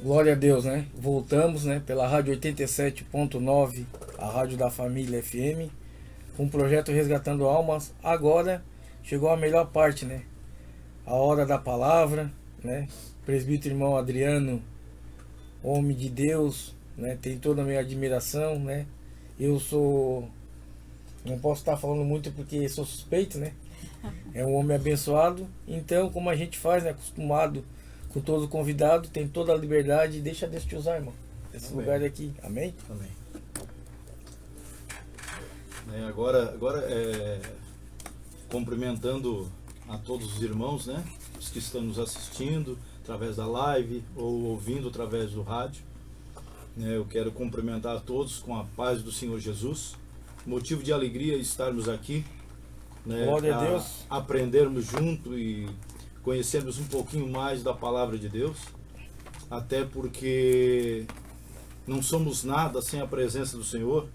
Glória a Deus, né? Voltamos, né? Pela Rádio 87.9, a Rádio da Família FM, com o projeto Resgatando Almas. Agora chegou a melhor parte, né? A hora da palavra, né? Presbítero irmão Adriano, homem de Deus, né? Tem toda a minha admiração, né? Eu sou... Não posso estar falando muito porque sou suspeito, né? É um homem abençoado. Então, como a gente faz, né? Acostumado com todo convidado, tem toda a liberdade. Deixa Deus te usar, irmão. Esse Amém. lugar aqui. Amém? Amém. Agora cumprimentando a todos os irmãos, né? Os que estão nos assistindo através da live ou ouvindo através do rádio. Eu quero cumprimentar a todos com a paz do Senhor Jesus. Motivo de alegria estarmos aqui, né? Glória a Deus. Aprendermos junto e conhecermos um pouquinho mais da palavra de Deus. Até porque não somos nada sem a presença do Senhor.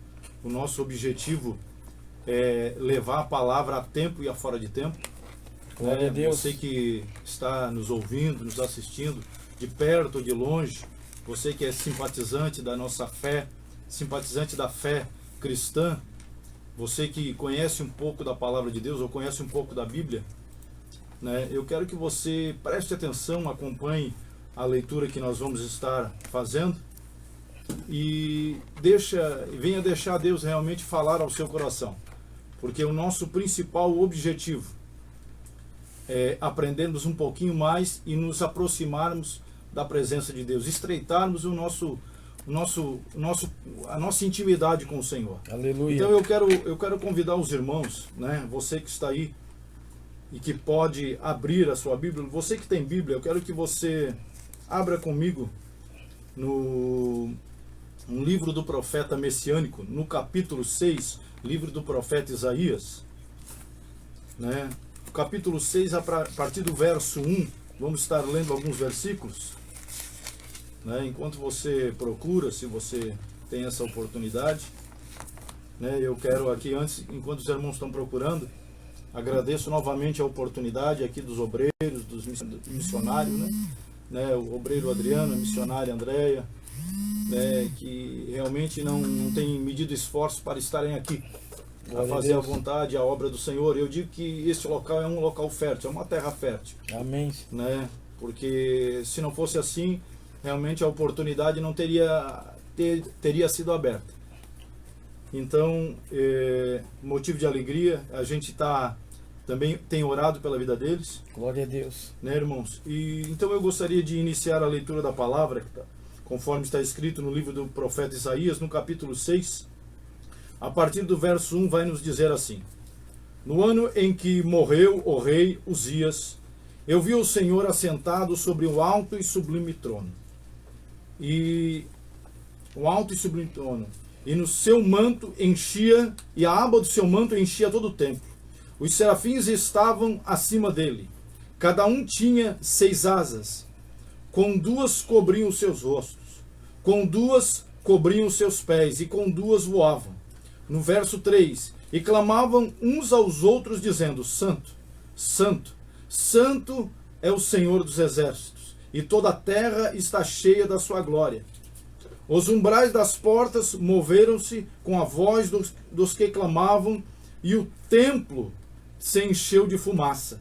O nosso objetivo é levar a palavra a tempo e a fora de tempo. Glória a Deus. Você que está nos ouvindo, nos assistindo, de perto ou de longe, você que é simpatizante da nossa fé, simpatizante da fé cristã, você que conhece um pouco da palavra de Deus ou conhece um pouco da Bíblia, né? Eu quero que você preste atenção, acompanhe a leitura que nós vamos estar fazendo e venha deixar Deus realmente falar ao seu coração, porque o nosso principal objetivo é aprendermos um pouquinho mais e nos aproximarmos da presença de Deus, estreitarmos a nossa intimidade com o Senhor. Aleluia. Então eu quero convidar os irmãos, né? Você que está aí e que pode abrir a sua Bíblia, você que tem Bíblia, eu quero que você abra comigo no livro do profeta messiânico, no capítulo 6, livro do profeta Isaías, né? O capítulo 6, a partir do verso 1, vamos estar lendo alguns versículos, né? Enquanto você procura, se você tem essa oportunidade, né? Eu quero aqui, enquanto os irmãos estão procurando, agradeço novamente a oportunidade aqui dos obreiros, dos missionários, né? O obreiro Adriano, a missionária Andréia, né? Que realmente não tem medido esforço para estarem aqui, a fazer a vontade, a obra do Senhor. Eu digo que este local é um local fértil, é uma terra fértil. Amém. Né? Porque se não fosse assim, realmente a oportunidade não teria sido aberta. Então, motivo de alegria, a gente também tem orado pela vida deles. Glória a Deus. Né, irmãos? E então eu gostaria de iniciar a leitura da palavra, conforme está escrito no livro do profeta Isaías, no capítulo 6. A partir do verso 1 vai nos dizer assim: No ano em que morreu o rei Uzias, eu vi o Senhor assentado sobre um alto e sublime trono. E no seu manto enchia, e a aba do seu manto enchia todo o templo. Os serafins estavam acima dele. Cada um tinha 6 asas. Com 2 cobriam os seus rostos, com 2 cobriam os seus pés, e com 2 voavam. No verso 3, e clamavam uns aos outros, dizendo: Santo, Santo, Santo é o Senhor dos exércitos, e toda a terra está cheia da sua glória. Os umbrais das portas moveram-se com a voz dos que clamavam, e o templo se encheu de fumaça.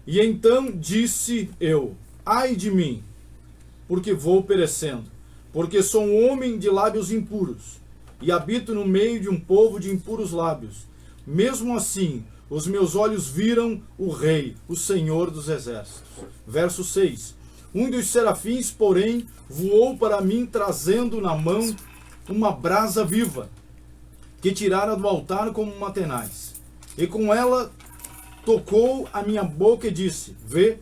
E então disse eu: Ai de mim, porque vou perecendo, porque sou um homem de lábios impuros, e habito no meio de um povo de impuros lábios. Mesmo assim, os meus olhos viram o Rei, o Senhor dos exércitos. Verso 6. Um dos serafins, porém, voou para mim, trazendo na mão uma brasa viva, que tirara do altar como uma tenaz. E com ela tocou a minha boca e disse: Vê,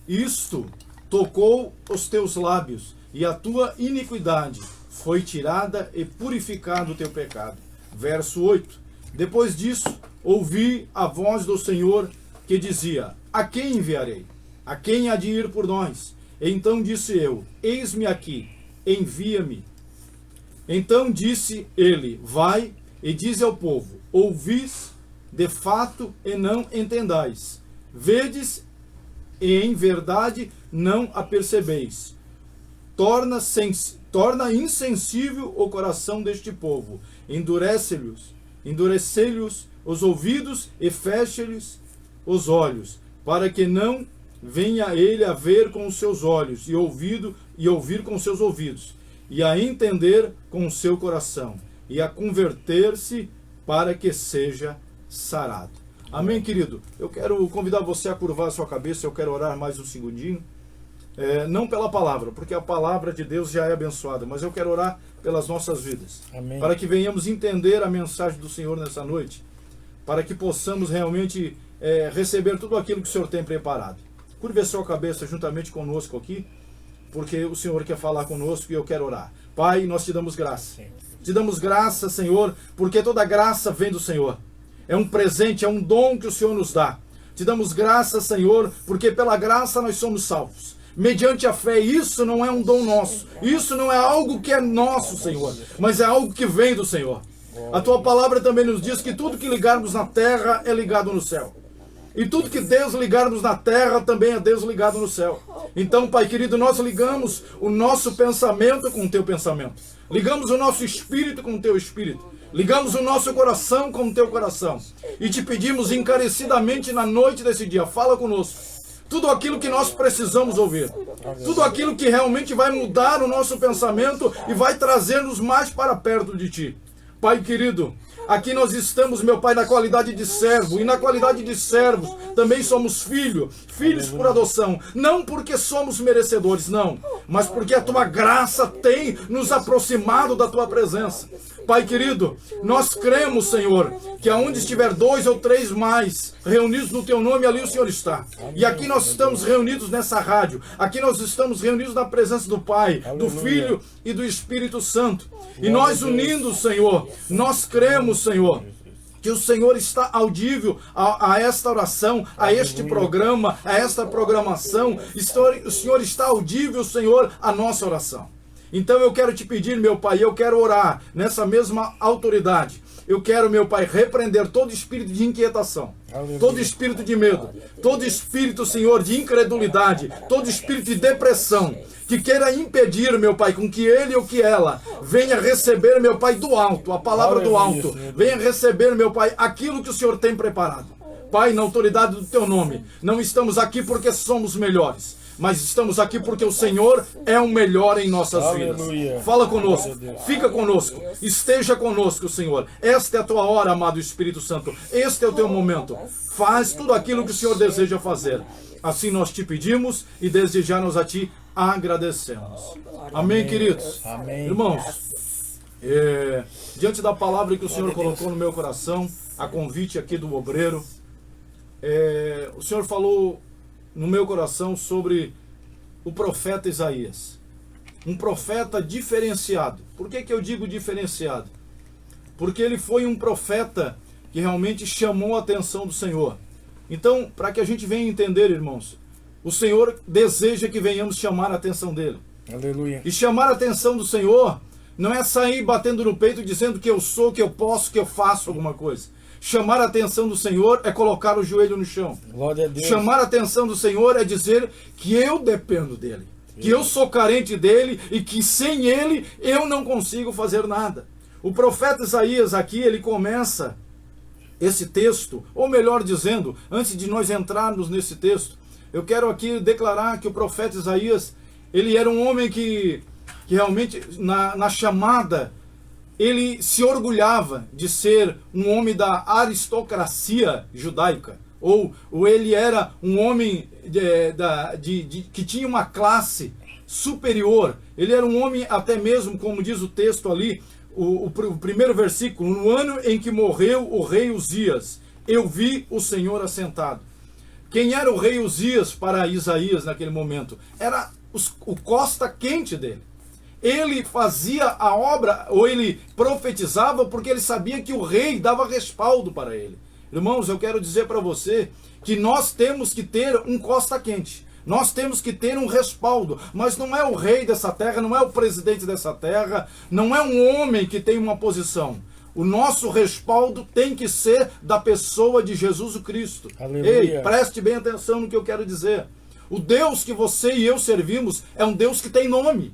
isto tocou os teus lábios, e a tua iniquidade foi tirada e purificado o teu pecado. Verso 8. Depois disso, ouvi a voz do Senhor que dizia: A quem enviarei? A quem há de ir por nós? Então disse eu: Eis-me aqui, envia-me. Então disse ele: Vai e dize ao povo: Ouvis de fato e não entendais. Vedes e em verdade não a percebeis. torna insensível o coração deste povo, endurece-lhes os ouvidos e fecha-lhes os olhos, para que não venha ele a ver com os seus olhos e ouvir com os seus ouvidos, e a entender com o seu coração, e a converter-se para que seja sarado. Amém, querido? Eu quero convidar você a curvar a sua cabeça, eu quero orar mais um segundinho. Não pela palavra, porque a palavra de Deus já é abençoada, mas eu quero orar pelas nossas vidas. Amém. Para que venhamos entender a mensagem do Senhor nessa noite, para que possamos realmente receber tudo aquilo que o Senhor tem preparado. Curve a sua cabeça juntamente conosco aqui, porque o Senhor quer falar conosco e eu quero orar. Pai, nós te damos graça. Te damos graça, Senhor, porque toda graça vem do Senhor. É um presente, é um dom que o Senhor nos dá. Te damos graça, Senhor, porque pela graça nós somos salvos. Mediante a fé, isso não é um dom nosso. Isso não é algo que é nosso, Senhor, mas é algo que vem do Senhor. A tua palavra também nos diz que tudo que ligarmos na terra é ligado no céu. E tudo que Deus ligarmos na terra também é Deus ligado no céu. Então, Pai querido, nós ligamos o nosso pensamento com o teu pensamento. Ligamos o nosso espírito com o teu espírito. Ligamos o nosso coração com o teu coração. E te pedimos encarecidamente na noite desse dia, fala conosco. Tudo aquilo que nós precisamos ouvir. Tudo aquilo que realmente vai mudar o nosso pensamento e vai trazer-nos mais para perto de ti. Pai querido, aqui nós estamos, meu Pai, na qualidade de servo. E na qualidade de servos também somos filhos por adoção. Não porque somos merecedores, não. Mas porque a tua graça tem nos aproximado da tua presença. Pai querido, nós cremos, Senhor, que aonde estiver 2 ou 3 mais reunidos no teu nome, ali o Senhor está. E aqui nós estamos reunidos nessa rádio. Aqui nós estamos reunidos na presença do Pai, do Filho e do Espírito Santo. E nós unindo, Senhor, nós cremos, Senhor, que o Senhor está audível a esta oração, a este programa, a esta programação. O Senhor está audível, Senhor, a nossa oração. Então eu quero te pedir, meu Pai, eu quero orar nessa mesma autoridade. Eu quero, meu Pai, repreender todo espírito de inquietação, todo espírito de medo, todo espírito, Senhor, de incredulidade, todo espírito de depressão, que queira impedir, meu Pai, com que ele ou que ela venha receber, meu Pai, do alto, a palavra do alto, venha receber, meu Pai, aquilo que o Senhor tem preparado. Pai, na autoridade do teu nome, não estamos aqui porque somos melhores, mas estamos aqui porque o Senhor é o melhor em nossas vidas. Fala conosco, fica conosco, esteja conosco, Senhor. Esta é a tua hora, amado Espírito Santo. Este é o teu momento. Faz tudo aquilo que o Senhor deseja fazer. Assim nós te pedimos e desde já nós a ti agradecemos. Amém, queridos? Amém. Irmãos, diante da palavra que o Senhor colocou no meu coração, a convite aqui do obreiro, o Senhor falou no meu coração sobre o profeta Isaías. Um profeta diferenciado. Por que eu digo diferenciado? Porque ele foi um profeta que realmente chamou a atenção do Senhor. Então, para que a gente venha entender, irmãos, o Senhor deseja que venhamos chamar a atenção dele. Aleluia. E chamar a atenção do Senhor não é sair batendo no peito dizendo que eu sou, que eu posso, que eu faço alguma coisa. Chamar a atenção do Senhor é colocar o joelho no chão. Glória a Deus. Chamar a atenção do Senhor é dizer que eu dependo dele, que eu sou carente dele e que sem ele eu não consigo fazer nada. O profeta Isaías aqui, ele começa esse texto, ou melhor dizendo, antes de nós entrarmos nesse texto, eu quero aqui declarar que o profeta Isaías, ele era um homem que realmente na chamada, ele se orgulhava de ser um homem da aristocracia judaica, ou ele era um homem que tinha uma classe superior. Ele era um homem até mesmo, como diz o texto ali, o primeiro versículo, no ano em que morreu o rei Uzias, eu vi o Senhor assentado. Quem era o rei Uzias para Isaías naquele momento? Era o costa quente dele. Ele fazia a obra, ou ele profetizava, porque ele sabia que o rei dava respaldo para ele. Irmãos, eu quero dizer para você que nós temos que ter um costa quente. Nós temos que ter um respaldo, mas não é o rei dessa terra, não é o presidente dessa terra, não é um homem que tem uma posição. O nosso respaldo tem que ser da pessoa de Jesus Cristo. Aleluia. Ei, preste bem atenção no que eu quero dizer. O Deus que você e eu servimos é um Deus que tem nome.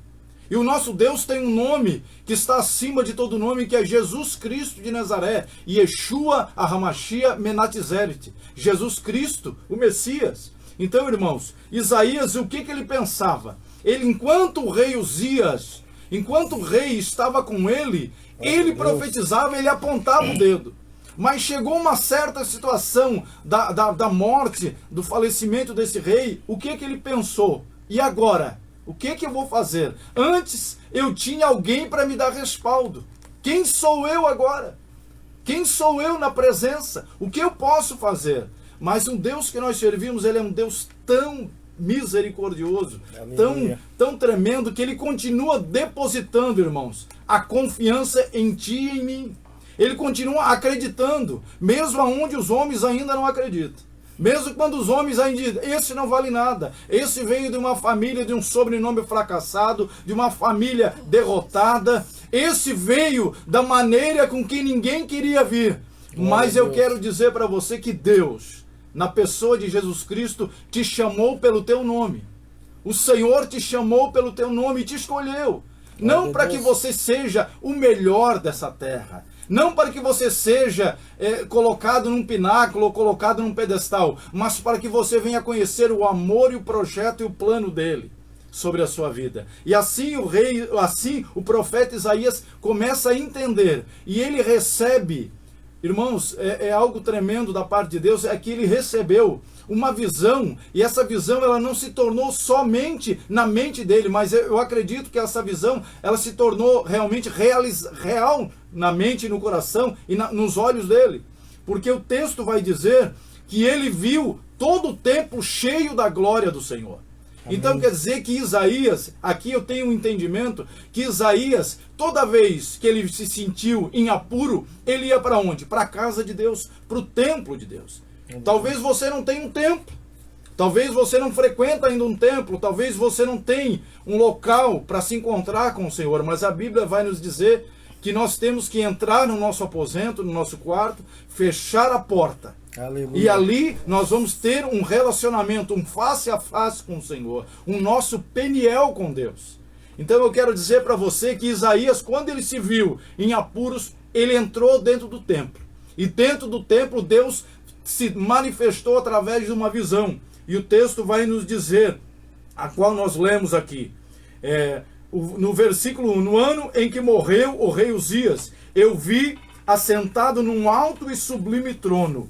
E o nosso Deus tem um nome que está acima de todo nome, que é Jesus Cristo de Nazaré. Yeshua HaMashiach Menatizeret. Jesus Cristo, o Messias. Então, irmãos, Isaías, o que ele pensava? Ele, enquanto o rei Uzias, enquanto o rei estava com ele profetizava, ele apontava o dedo. Mas chegou uma certa situação da morte, do falecimento desse rei, o que ele pensou? E agora? O que eu vou fazer? Antes eu tinha alguém para me dar respaldo. Quem sou eu agora? Quem sou eu na presença? O que eu posso fazer? Mas um Deus que nós servimos, ele é um Deus tão misericordioso, tão tremendo, que ele continua depositando, irmãos, a confiança em ti e em mim. Ele continua acreditando, mesmo aonde os homens ainda não acreditam. Mesmo quando os homens ainda dizem, esse não vale nada, esse veio de uma família de um sobrenome fracassado, de uma família derrotada, esse veio da maneira com que ninguém queria vir. Mas eu quero dizer para você que Deus, na pessoa de Jesus Cristo, te chamou pelo teu nome. O Senhor te chamou pelo teu nome e te escolheu. Não para que você seja o melhor dessa terra. Não para que você seja colocado num pináculo ou colocado num pedestal, mas para que você venha conhecer o amor e o projeto e o plano dele sobre a sua vida. E assim o profeta Isaías começa a entender, e ele recebe, irmãos, é algo tremendo da parte de Deus, é que ele recebeu uma visão, e essa visão ela não se tornou somente na mente dele, mas eu acredito que essa visão ela se tornou realmente real na mente e no coração e nos olhos dele, porque o texto vai dizer que ele viu todo o templo cheio da glória do Senhor. Amém. Então quer dizer que Isaías, aqui eu tenho um entendimento, que Isaías, toda vez que ele se sentiu em apuro, ele ia para onde? Para a casa de Deus, para o templo de Deus. Talvez você não tenha um templo, talvez você não frequenta ainda um templo, talvez você não tenha um local para se encontrar com o Senhor, mas a Bíblia vai nos dizer que nós temos que entrar no nosso aposento, no nosso quarto, fechar a porta. Aleluia. E ali nós vamos ter um relacionamento, um face a face com o Senhor, um nosso Peniel com Deus. Então eu quero dizer para você que Isaías, quando ele se viu em apuros, ele entrou dentro do templo. E dentro do templo Deus se manifestou através de uma visão. E o texto vai nos dizer, a qual nós lemos aqui, no versículo 1, no ano em que morreu o rei Uzias, eu vi assentado num alto e sublime trono,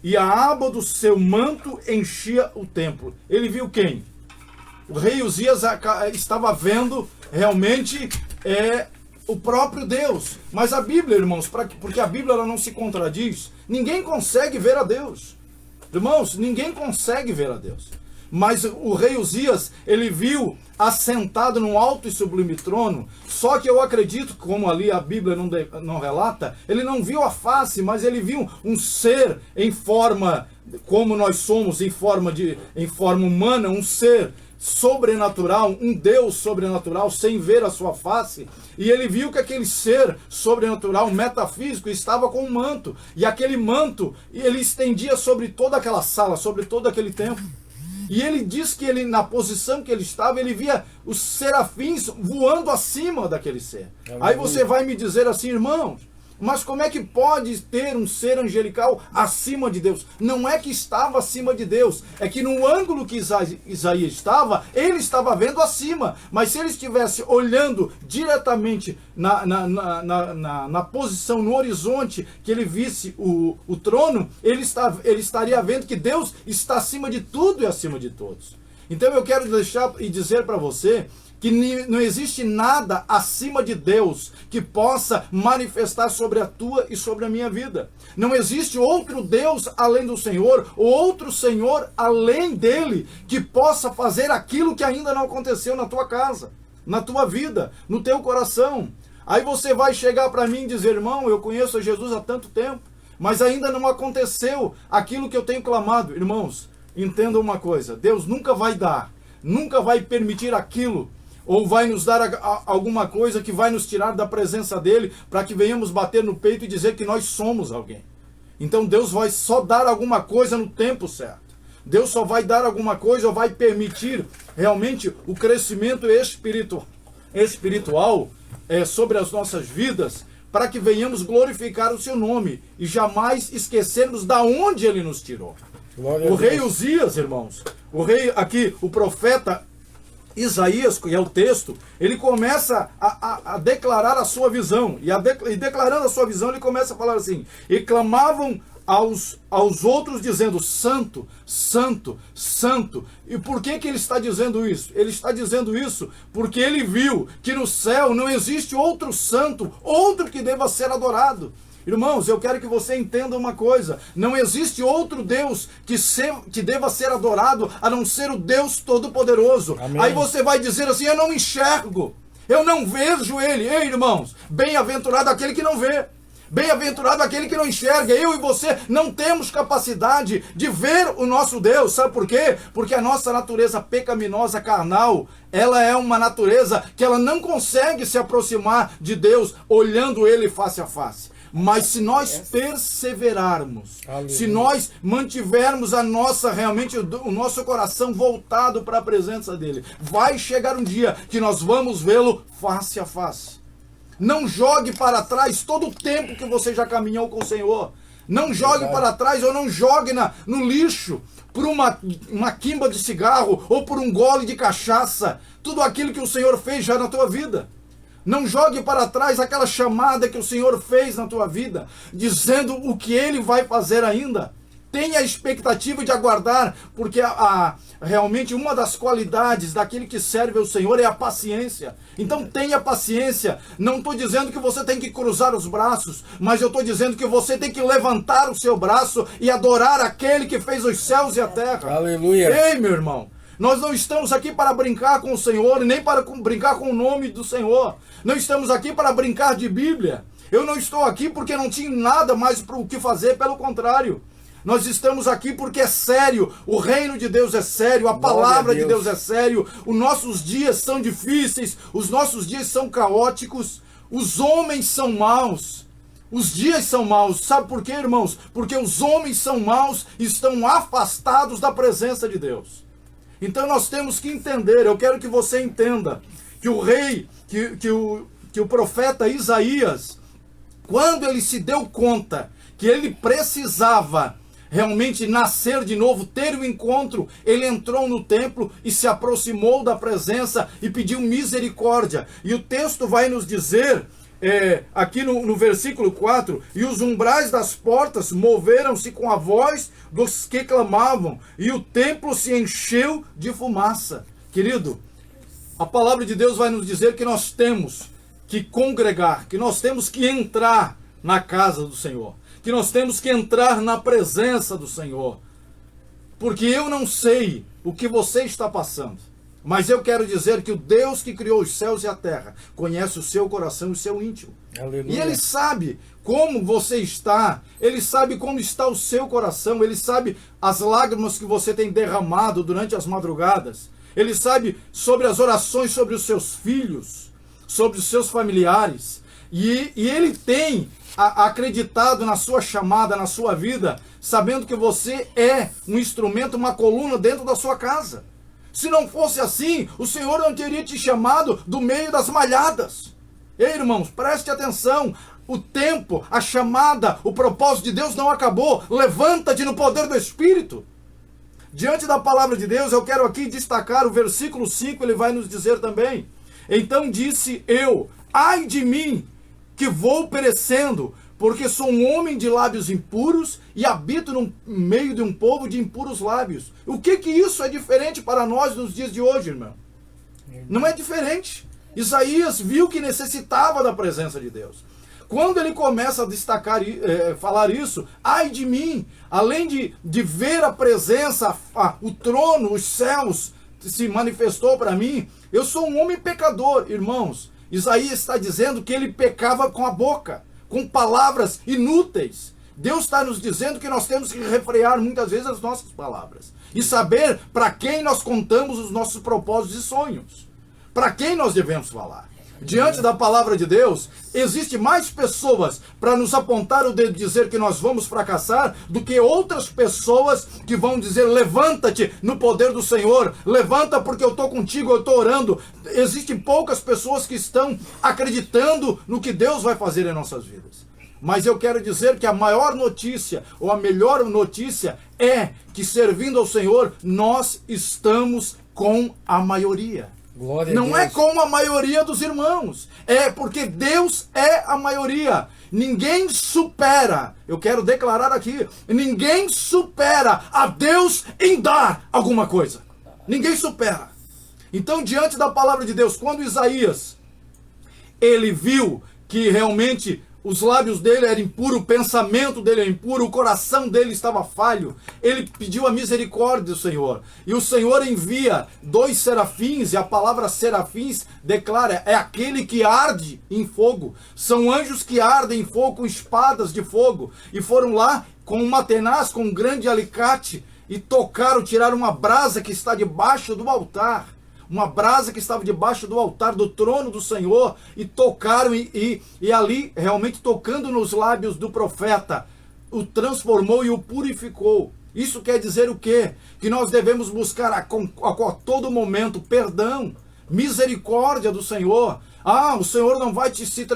e a aba do seu manto enchia o templo. Ele viu quem? O rei Uzias estava vendo realmente o próprio Deus. Mas a Bíblia, irmãos, porque a Bíblia ela não se contradiz, ninguém consegue ver a Deus. Irmãos, ninguém consegue ver a Deus. Mas o rei Uzias, ele viu assentado num alto e sublime trono, só que eu acredito, como ali a Bíblia não relata, ele não viu a face, mas ele viu um ser em forma, como nós somos, em forma humana, um ser sobrenatural, um Deus sobrenatural, sem ver a sua face, e ele viu que aquele ser sobrenatural, metafísico, estava com um manto, e aquele manto, ele estendia sobre toda aquela sala, sobre todo aquele templo. E ele diz que ele, na posição que ele estava, ele via os serafins voando acima daquele ser. Aí você vai me dizer assim, irmãos, mas como é que pode ter um ser angelical acima de Deus? Não é que estava acima de Deus, é que no ângulo que Isaías estava, ele estava vendo acima. Mas se ele estivesse olhando diretamente na posição, no horizonte, que ele visse o trono, ele estaria vendo que Deus está acima de tudo e acima de todos. Então eu quero deixar e dizer para você que não existe nada acima de Deus que possa manifestar sobre a tua e sobre a minha vida. Não existe outro Deus além do Senhor, ou outro Senhor além dele, que possa fazer aquilo que ainda não aconteceu na tua casa, na tua vida, no teu coração. Aí você vai chegar para mim e dizer, irmão, eu conheço a Jesus há tanto tempo, mas ainda não aconteceu aquilo que eu tenho clamado. Irmãos, entendam uma coisa, Deus nunca vai dar, nunca vai permitir aquilo, ou vai nos dar alguma coisa que vai nos tirar da presença dele, para que venhamos bater no peito e dizer que nós somos alguém. Então Deus vai só dar alguma coisa no tempo certo. Deus só vai dar alguma coisa, ou vai permitir realmente o crescimento espiritual espiritual sobre as nossas vidas, para que venhamos glorificar o seu nome e jamais esquecermos da onde ele nos tirou. O rei Uzias, irmãos, o profeta Isaías, que é o texto, ele começa a declarar a sua visão, e declarando a sua visão, ele começa a falar assim: e clamavam aos outros dizendo: santo, santo, santo. E por que ele está dizendo isso? Ele está dizendo isso porque ele viu que no céu não existe outro santo, outro que deva ser adorado. Irmãos, eu quero que você entenda uma coisa: não existe outro Deus que deva ser adorado a não ser o Deus Todo-Poderoso. Aí você vai dizer assim: eu não enxergo, eu não vejo ele. Ei, irmãos, bem-aventurado aquele que não vê, bem-aventurado aquele que não enxerga. Eu e você não temos capacidade de ver o nosso Deus. Sabe por quê? Porque a nossa natureza pecaminosa, carnal, ela é uma natureza que ela não consegue se aproximar de Deus olhando ele face a face. Mas se nós perseverarmos, se nós mantivermos realmente o nosso coração voltado para a presença dele, vai chegar um dia que nós vamos vê-lo face a face. Não jogue para trás todo o tempo que você já caminhou com o Senhor. Não jogue para trás, ou não jogue no lixo por uma quimba de cigarro ou por um gole de cachaça tudo aquilo que o Senhor fez já na tua vida. Não jogue para trás aquela chamada que o Senhor fez na tua vida, dizendo o que Ele vai fazer ainda. Tenha a expectativa de aguardar, porque realmente uma das qualidades daquele que serve ao Senhor é a paciência. Então tenha paciência. Não estou dizendo que você tem que cruzar os braços, mas eu estou dizendo que você tem que levantar o seu braço e adorar aquele que fez os céus e a terra. Aleluia. Ei, meu irmão, nós não estamos aqui para brincar com o Senhor, nem para brincar com o nome do Senhor. Não estamos aqui para brincar de Bíblia. Eu não estou aqui porque não tinha nada mais para o que fazer, pelo contrário. Nós estamos aqui porque é sério, o reino de Deus é sério, a palavra de Deus é sério, os nossos dias são difíceis, os nossos dias são caóticos, os homens são maus, os dias são maus. Sabe por quê, irmãos? Porque os homens são maus e estão afastados da presença de Deus. Então nós temos que entender, eu quero que você entenda, que o rei, que o profeta Isaías, quando ele se deu conta que ele precisava realmente nascer de novo, ter um encontro, ele entrou no templo e se aproximou da presença e pediu misericórdia. E o texto vai nos dizer, aqui no versículo 4, e os umbrais das portas moveram-se com a voz dos que clamavam, e o templo se encheu de fumaça. Querido, a palavra de Deus vai nos dizer que nós temos que congregar, que nós temos que entrar na casa do Senhor, que nós temos que entrar na presença do Senhor. Porque eu não sei o que você está passando, mas eu quero dizer que o Deus que criou os céus e a terra conhece o seu coração e o seu íntimo. Aleluia. E Ele sabe como você está, Ele sabe como está o seu coração, Ele sabe as lágrimas que você tem derramado durante as madrugadas, Ele sabe sobre as orações sobre os seus filhos, sobre os seus familiares, e Ele tem acreditado na sua chamada, na sua vida, sabendo que você é um instrumento, uma coluna dentro da sua casa. Se não fosse assim, o Senhor não teria te chamado do meio das malhadas. Ei, irmãos, preste atenção. O tempo, a chamada, o propósito de Deus não acabou. Levanta-te no poder do Espírito. Diante da palavra de Deus, eu quero aqui destacar o versículo 5, ele vai nos dizer também: então disse eu, ai de mim, que vou perecendo, porque sou um homem de lábios impuros e habito no meio de um povo de impuros lábios. O que isso é diferente para nós nos dias de hoje, irmão? Não é diferente. Isaías viu que necessitava da presença de Deus. Quando ele começa a destacar, falar isso, ai de mim, além de ver a presença, o trono, os céus se manifestou para mim, eu sou um homem pecador, irmãos. Isaías está dizendo que ele pecava com a boca, com palavras inúteis. Deus está nos dizendo que nós temos que refrear muitas vezes as nossas palavras e saber para quem nós contamos os nossos propósitos e sonhos, para quem nós devemos falar. Diante da palavra de Deus, existe mais pessoas para nos apontar o dedo e dizer que nós vamos fracassar do que outras pessoas que vão dizer: levanta-te no poder do Senhor, levanta porque eu estou contigo, eu estou orando. Existem poucas pessoas que estão acreditando no que Deus vai fazer em nossas vidas. Mas eu quero dizer que a maior notícia, ou a melhor notícia, é que servindo ao Senhor, nós estamos com a maioria. Não é com a maioria dos irmãos, é porque Deus é a maioria. Ninguém supera, eu quero declarar aqui, ninguém supera a Deus em dar alguma coisa. Ninguém supera. Então, diante da palavra de Deus, quando Isaías, ele viu que realmente os lábios dele eram impuros, o pensamento dele era impuro, o coração dele estava falho, ele pediu a misericórdia do Senhor. E o Senhor envia 2 serafins, e a palavra serafins declara, é aquele que arde em fogo. São anjos que ardem em fogo com espadas de fogo. E foram lá com uma tenaz, com um grande alicate, e tocaram, tiraram uma brasa que está debaixo do altar. Uma brasa que estava debaixo do altar do trono do Senhor, e tocaram, e ali, realmente tocando nos lábios do profeta, o transformou e o purificou. Isso quer dizer o quê? Que nós devemos buscar a todo momento perdão, misericórdia do Senhor. O Senhor não vai se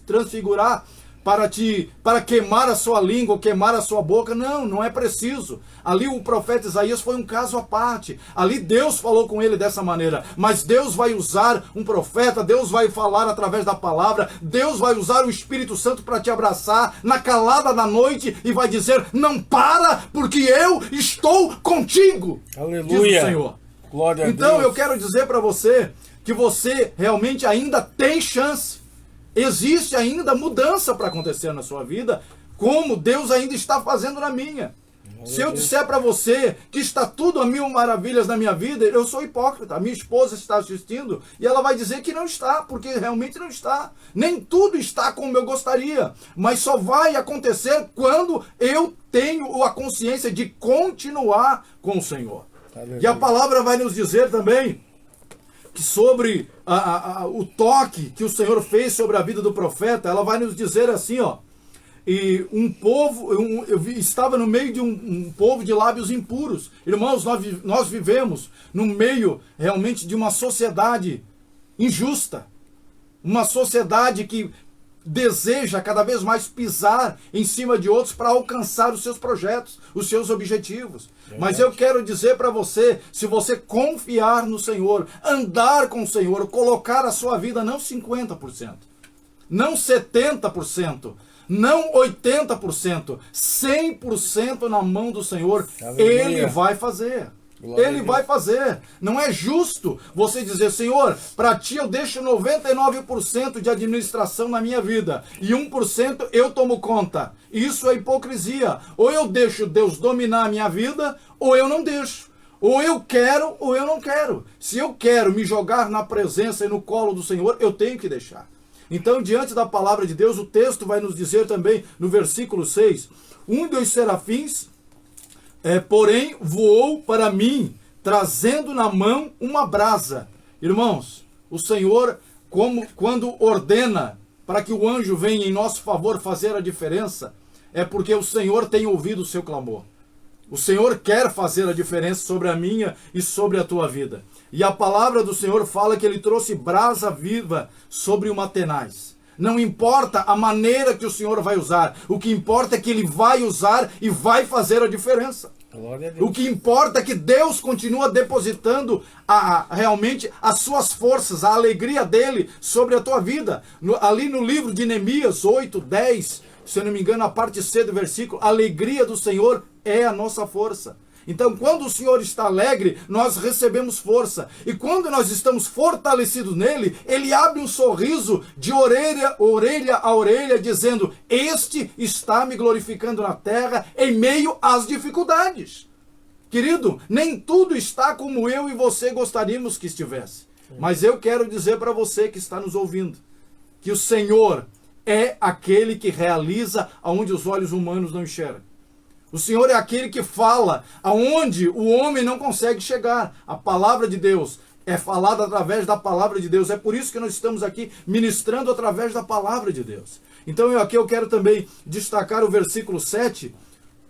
transfigurar para queimar a sua língua, queimar a sua boca. Não é preciso. Ali o profeta Isaías foi um caso à parte. Ali Deus falou com ele dessa maneira. Mas Deus vai usar um profeta, Deus vai falar através da palavra, Deus vai usar o Espírito Santo para te abraçar na calada da noite e vai dizer: não para, porque eu estou contigo. Aleluia. Diz o Senhor. Glória a Deus. Então eu quero dizer para você que você realmente ainda tem chance. Existe ainda mudança para acontecer na sua vida, como Deus ainda está fazendo na minha. Se eu disser para você que está tudo a 1000 maravilhas na minha vida, eu sou hipócrita. A minha esposa está assistindo e ela vai dizer que não está, porque realmente não está. Nem tudo está como eu gostaria, mas só vai acontecer quando eu tenho a consciência de continuar com o Senhor. Aleluia. E a palavra vai nos dizer também que sobre o toque que o Senhor fez sobre a vida do profeta, ela vai nos dizer assim, e estava no meio de um povo de lábios impuros. Irmãos, nós vivemos no meio realmente de uma sociedade injusta, uma sociedade que deseja cada vez mais pisar em cima de outros para alcançar os seus projetos, os seus objetivos. Mas eu quero dizer para você, se você confiar no Senhor, andar com o Senhor, colocar a sua vida não 50%, não 70%, não 80%, 100% na mão do Senhor, aleluia, Ele vai fazer. Ele vai fazer. Não é justo você dizer: Senhor, para ti eu deixo 99% de administração na minha vida e 1% eu tomo conta. Isso é hipocrisia. Ou eu deixo Deus dominar a minha vida, ou eu não deixo. Ou eu quero, ou eu não quero. Se eu quero me jogar na presença e no colo do Senhor, eu tenho que deixar. Então, diante da palavra de Deus, o texto vai nos dizer também, no versículo 6, um dos serafins porém voou para mim, trazendo na mão uma brasa. Irmãos, o Senhor, quando ordena para que o anjo venha em nosso favor fazer a diferença, é porque o Senhor tem ouvido o seu clamor. O Senhor quer fazer a diferença sobre a minha e sobre a tua vida. E a palavra do Senhor fala que Ele trouxe brasa viva sobre uma tenaz. Não importa a maneira que o Senhor vai usar. O que importa é que Ele vai usar e vai fazer a diferença. O que importa é que Deus continua depositando realmente as suas forças, a alegria dEle sobre a tua vida. Ali no livro de Neemias 8, 10, se eu não me engano, a parte C do versículo, a alegria do Senhor é a nossa força. Então, quando o Senhor está alegre, nós recebemos força. E quando nós estamos fortalecidos nele, Ele abre um sorriso de orelha a orelha, dizendo: este está me glorificando na terra em meio às dificuldades. Querido, nem tudo está como eu e você gostaríamos que estivesse. Mas eu quero dizer para você que está nos ouvindo, que o Senhor é aquele que realiza aonde os olhos humanos não enxergam. O Senhor é aquele que fala aonde o homem não consegue chegar. A palavra de Deus é falada através da palavra de Deus. É por isso que nós estamos aqui ministrando através da palavra de Deus. Então aqui eu quero também destacar o versículo 7.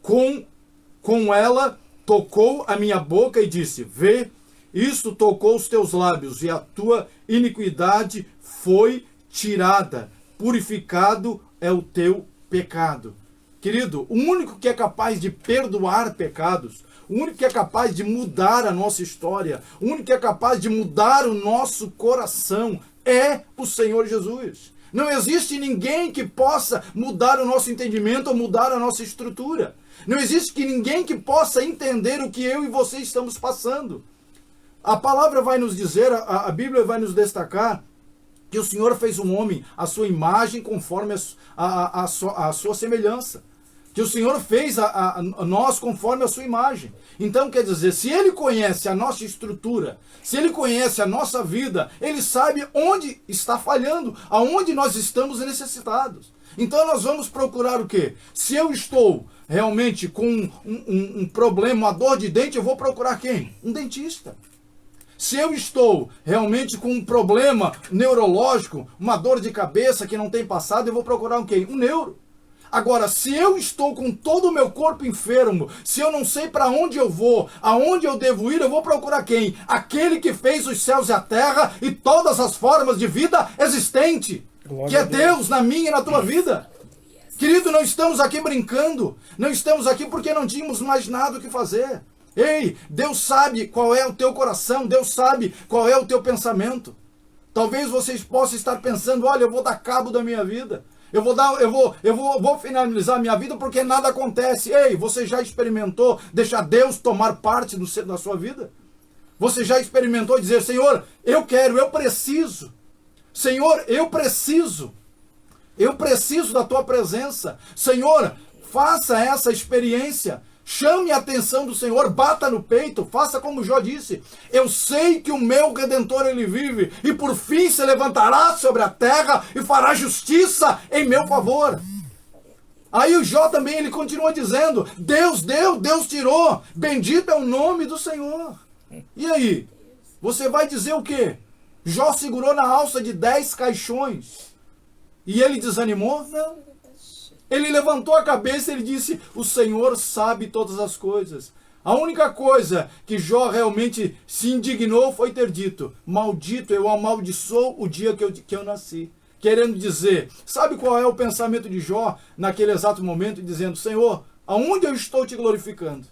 Com ela tocou a minha boca e disse: vê, isto tocou os teus lábios, e a tua iniquidade foi tirada. Purificado é o teu pecado. Querido, o único que é capaz de perdoar pecados, o único que é capaz de mudar a nossa história, o único que é capaz de mudar o nosso coração é o Senhor Jesus. Não existe ninguém que possa mudar o nosso entendimento ou mudar a nossa estrutura. Não existe ninguém que possa entender o que eu e você estamos passando. A palavra vai nos dizer, a Bíblia vai nos destacar que o Senhor fez um homem à sua imagem conforme a sua semelhança. Que o Senhor fez a nós conforme a sua imagem. Então, quer dizer, se Ele conhece a nossa estrutura, se Ele conhece a nossa vida, Ele sabe onde está falhando, aonde nós estamos necessitados. Então, nós vamos procurar o quê? Se eu estou realmente com um problema, uma dor de dente, eu vou procurar quem? Um dentista. Se eu estou realmente com um problema neurológico, uma dor de cabeça que não tem passado, eu vou procurar um quem? Um neuro. Agora, se eu estou com todo o meu corpo enfermo, se eu não sei para onde eu vou, aonde eu devo ir, eu vou procurar quem? Aquele que fez os céus e a terra e todas as formas de vida existente, que é Deus na minha e na tua vida. Querido, não estamos aqui brincando, não estamos aqui porque não tínhamos mais nada o que fazer. Ei, Deus sabe qual é o teu coração, Deus sabe qual é o teu pensamento. Talvez vocês possam estar pensando: olha, eu vou dar cabo da minha vida. Eu vou finalizar a minha vida porque nada acontece. Ei, você já experimentou deixar Deus tomar parte da sua vida? Você já experimentou dizer: Senhor, eu quero, eu preciso. Senhor, eu preciso da tua presença. Senhor, faça essa experiência. Chame a atenção do Senhor, bata no peito, faça como Jó disse: eu sei que o meu Redentor ele vive, e por fim se levantará sobre a terra e fará justiça em meu favor. Aí o Jó também, ele continua dizendo: Deus deu, Deus tirou, bendito é o nome do Senhor. E aí? Você vai dizer o quê? Jó segurou na alça de 10 caixões e ele desanimou? Não. Ele levantou a cabeça e ele disse: o Senhor sabe todas as coisas. A única coisa que Jó realmente se indignou foi ter dito: maldito, eu amaldiçoo o dia que eu nasci. Querendo dizer, sabe qual é o pensamento de Jó naquele exato momento? Dizendo: Senhor, aonde eu estou te glorificando?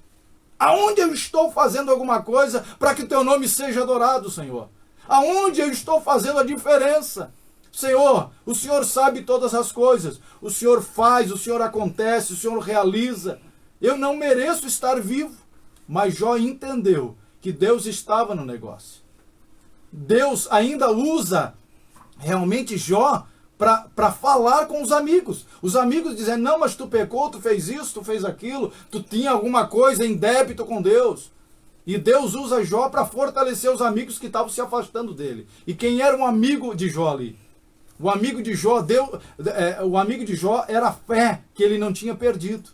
Aonde eu estou fazendo alguma coisa para que o teu nome seja adorado, Senhor? Aonde eu estou fazendo a diferença? Senhor, o Senhor sabe todas as coisas. O Senhor faz, o Senhor acontece, o Senhor realiza. Eu não mereço estar vivo. Mas Jó entendeu que Deus estava no negócio. Deus ainda usa realmente Jó para falar com os amigos. Os amigos dizem: não, mas tu pecou, tu fez isso, tu fez aquilo, tu tinha alguma coisa em débito com Deus. E Deus usa Jó para fortalecer os amigos que estavam se afastando dele. E quem era um amigo de Jó ali? O amigo de Jó era a fé que ele não tinha perdido.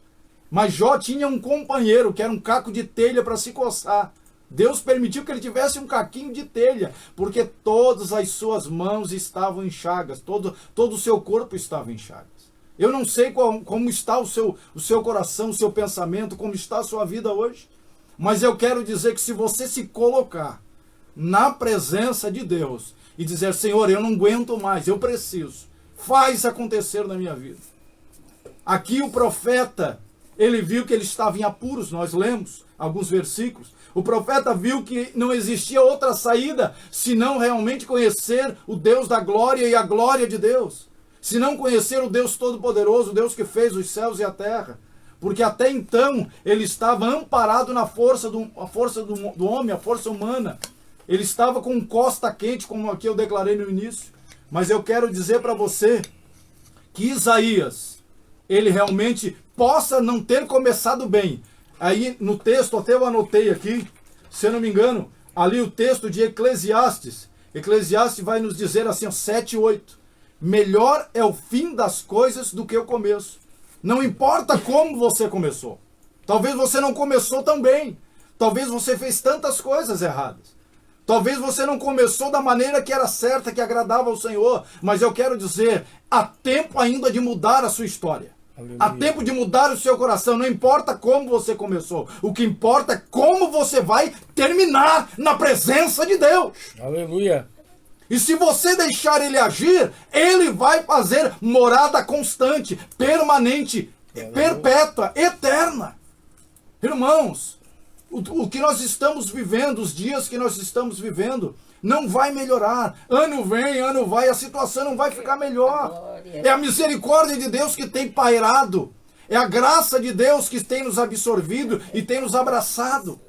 Mas Jó tinha um companheiro que era um caco de telha para se coçar. Deus permitiu que ele tivesse um caquinho de telha, porque todas as suas mãos estavam em chagas, todo o seu corpo estava em chagas. Eu não sei como está o seu coração, o seu pensamento, como está a sua vida hoje, mas eu quero dizer que se você se colocar na presença de Deus e dizer: Senhor, eu não aguento mais, eu preciso, faz acontecer na minha vida. Aqui o profeta, ele viu que ele estava em apuros, nós lemos alguns versículos. O profeta viu que não existia outra saída senão realmente conhecer o Deus da glória e a glória de Deus. Se não conhecer o Deus Todo-Poderoso, o Deus que fez os céus e a terra. Porque até então ele estava amparado na força do homem, a força humana. Ele estava com costa quente, como aqui eu declarei no início. Mas eu quero dizer para você que Isaías, ele realmente possa não ter começado bem. Aí no texto, até eu anotei aqui, se eu não me engano, ali o texto de Eclesiastes. Eclesiastes vai nos dizer assim, 7 e 8. Melhor é o fim das coisas do que o começo. Não importa como você começou. Talvez você não começou tão bem. Talvez você fez tantas coisas erradas. Talvez você não começou da maneira que era certa, que agradava ao Senhor, mas eu quero dizer, há tempo ainda de mudar a sua história. Aleluia. Há tempo de mudar o seu coração, não importa como você começou. O que importa é como você vai terminar na presença de Deus. Aleluia. E se você deixar ele agir, ele vai fazer morada constante, permanente, perpétua, eterna. Irmãos, o que nós estamos vivendo, os dias que nós estamos vivendo, não vai melhorar. Ano vem, ano vai, a situação não vai ficar melhor. É a misericórdia de Deus que tem pairado. É a graça de Deus que tem nos absorvido e tem nos abraçado.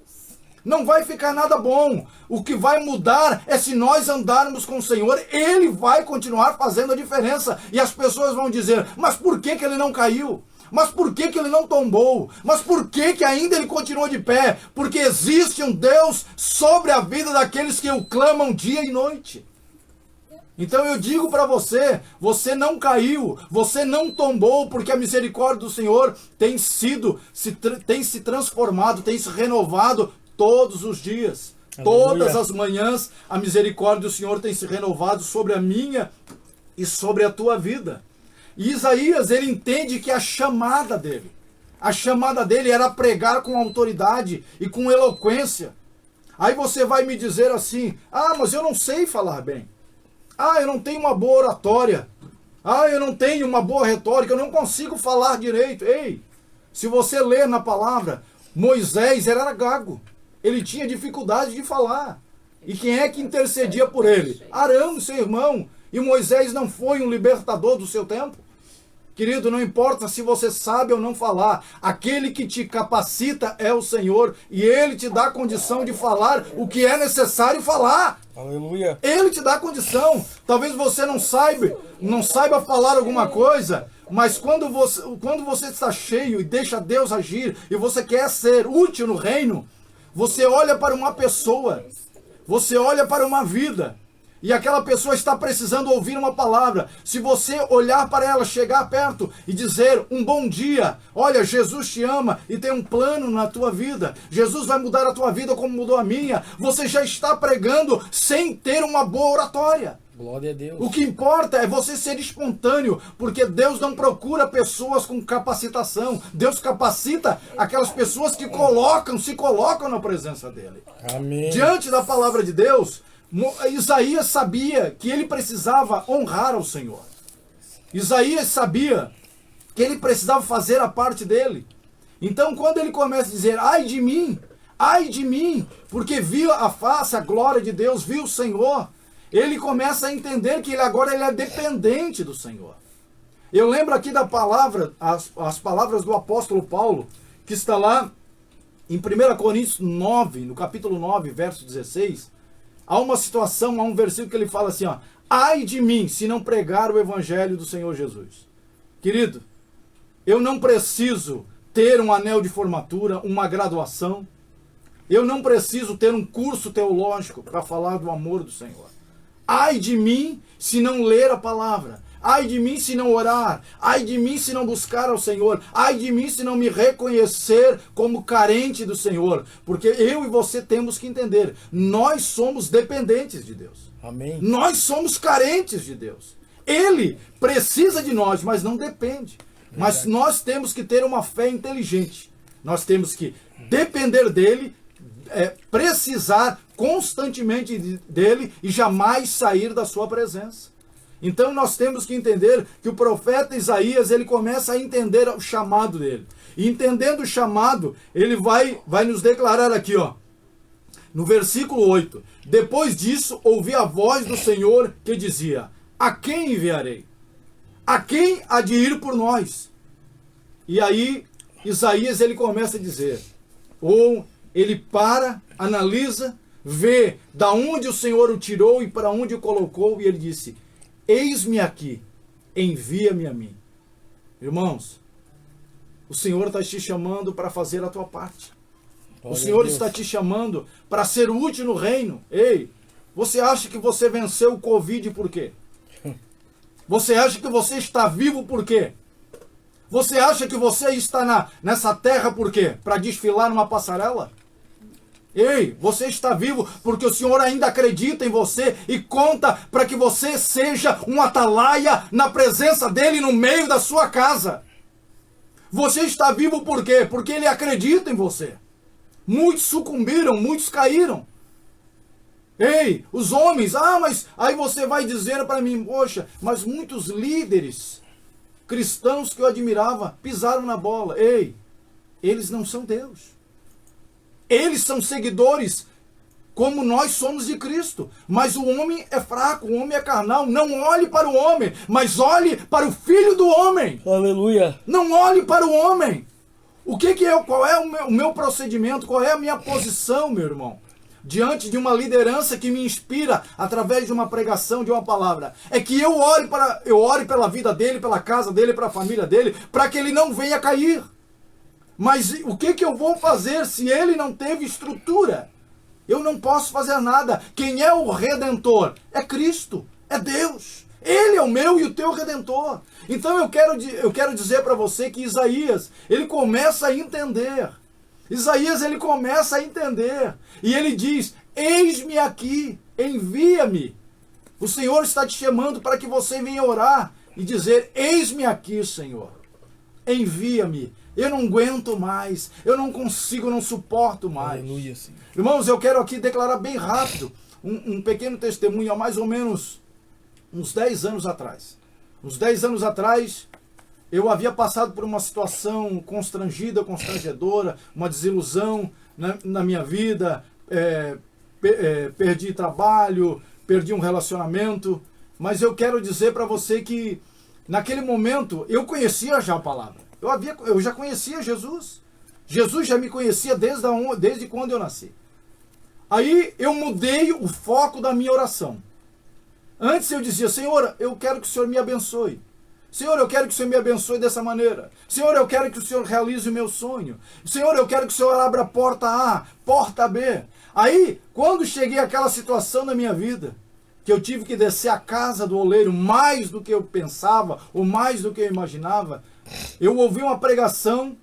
Não vai ficar nada bom. O que vai mudar é se nós andarmos com o Senhor, Ele vai continuar fazendo a diferença. E as pessoas vão dizer, mas por que ele não caiu? Mas por que ele não tombou? Mas por que ainda ele continua de pé? Porque existe um Deus sobre a vida daqueles que o clamam dia e noite. Então eu digo para você, você não caiu, você não tombou, porque a misericórdia do Senhor tem se transformado, tem se renovado todos os dias. Aleluia. Todas as manhãs a misericórdia do Senhor tem se renovado sobre a minha e sobre a tua vida. E Isaías, ele entende que a chamada dele era pregar com autoridade e com eloquência. Aí você vai me dizer assim, mas eu não sei falar bem. Eu não tenho uma boa oratória. Eu não tenho uma boa retórica, eu não consigo falar direito. Ei, se você ler na palavra, Moisés era gago. Ele tinha dificuldade de falar. E quem é que intercedia por ele? Arão, seu irmão. E Moisés não foi um libertador do seu tempo? Querido, não importa se você sabe ou não falar, aquele que te capacita é o Senhor e Ele te dá a condição de falar o que é necessário falar. Aleluia. Ele te dá a condição. Talvez você não saiba falar alguma coisa, mas quando você está cheio e deixa Deus agir e você quer ser útil no reino, você olha para uma pessoa, você olha para uma vida. E aquela pessoa está precisando ouvir uma palavra. Se você olhar para ela, chegar perto e dizer um bom dia, olha, Jesus te ama e tem um plano na tua vida. Jesus vai mudar a tua vida como mudou a minha. Você já está pregando sem ter uma boa oratória. Glória a Deus. O que importa é você ser espontâneo, porque Deus não procura pessoas com capacitação. Deus capacita aquelas pessoas que se colocam na presença dele. Amém. Diante da palavra de Deus, Isaías sabia que ele precisava honrar ao Senhor. Isaías sabia que ele precisava fazer a parte dele. Então, quando ele começa a dizer, ai de mim, porque viu a face, a glória de Deus, viu o Senhor, ele começa a entender que agora ele é dependente do Senhor. Eu lembro aqui da palavra, as palavras do apóstolo Paulo, que está lá em 1 Coríntios 9, no capítulo 9, verso 16, há uma situação, há um versículo que ele fala assim, ai de mim, se não pregar o evangelho do Senhor Jesus. Querido, eu não preciso ter um anel de formatura, uma graduação. Eu não preciso ter um curso teológico para falar do amor do Senhor. Ai de mim, se não ler a palavra. Ai de mim se não orar, ai de mim se não buscar ao Senhor, ai de mim se não me reconhecer como carente do Senhor, porque eu e você temos que entender, nós somos dependentes de Deus. Amém. Nós somos carentes de Deus. Ele precisa de nós, mas não depende. Mas nós temos que ter uma fé inteligente. Nós temos que depender dele, precisar constantemente dele e jamais sair da sua presença. Então nós temos que entender que o profeta Isaías, ele começa a entender o chamado dele. E entendendo o chamado, ele vai nos declarar aqui, no versículo 8. Depois disso, ouvi a voz do Senhor que dizia, a quem enviarei? A quem há de ir por nós? E aí, Isaías, ele começa a dizer, ele para, analisa, vê da onde o Senhor o tirou e para onde o colocou, e ele disse, eis-me aqui, envia-me a mim. Irmãos, o Senhor está te chamando para fazer a tua parte. O Senhor está te chamando para ser útil no reino. Ei, você acha que você venceu o Covid por quê? Você acha que você está vivo por quê? Você acha que você está nessa terra por quê? Para desfilar numa passarela? Ei, você está vivo porque o Senhor ainda acredita em você e conta para que você seja um atalaia na presença dele no meio da sua casa. Você está vivo por quê? Porque ele acredita em você. Muitos sucumbiram, muitos caíram. Ei, os homens, mas aí você vai dizer para mim, poxa, mas muitos líderes cristãos que eu admirava pisaram na bola. Ei, eles não são Deus. Eles são seguidores como nós somos de Cristo. Mas o homem é fraco, o homem é carnal. Não olhe para o homem, mas olhe para o Filho do homem. Aleluia. Não olhe para o homem. Qual é o meu procedimento? Qual é a minha posição, meu irmão? Diante de uma liderança que me inspira através de uma pregação, de uma palavra. É que eu ore pela vida dele, pela casa dele, pela família dele, para que ele não venha cair. Mas o que eu vou fazer se ele não teve estrutura? Eu não posso fazer nada. Quem é o Redentor? É Cristo, é Deus. Ele é o meu e o teu Redentor. Então eu quero dizer para você que Isaías, ele começa a entender. Isaías, ele começa a entender. E ele diz, eis-me aqui, envia-me. O Senhor está te chamando para que você venha orar e dizer, eis-me aqui, Senhor. Envia-me. Eu não aguento mais. Eu não consigo, não suporto mais. Aleluia, Senhor. Irmãos, eu quero aqui declarar bem rápido um pequeno testemunho há mais ou menos uns 10 anos atrás. Uns 10 anos atrás, eu havia passado por uma situação constrangida, constrangedora, uma desilusão na minha vida, perdi trabalho, perdi um relacionamento, mas eu quero dizer para você que naquele momento eu conhecia já a palavra, eu já conhecia Jesus, Jesus já me conhecia desde quando eu nasci. Aí eu mudei o foco da minha oração. Antes eu dizia, Senhor, eu quero que o Senhor me abençoe. Senhor, eu quero que o Senhor me abençoe dessa maneira. Senhor, eu quero que o Senhor realize o meu sonho. Senhor, eu quero que o Senhor abra a porta A, porta B. Aí, quando cheguei àquela situação na minha vida, que eu tive que descer a casa do oleiro mais do que eu pensava, ou mais do que eu imaginava, eu ouvi uma pregação,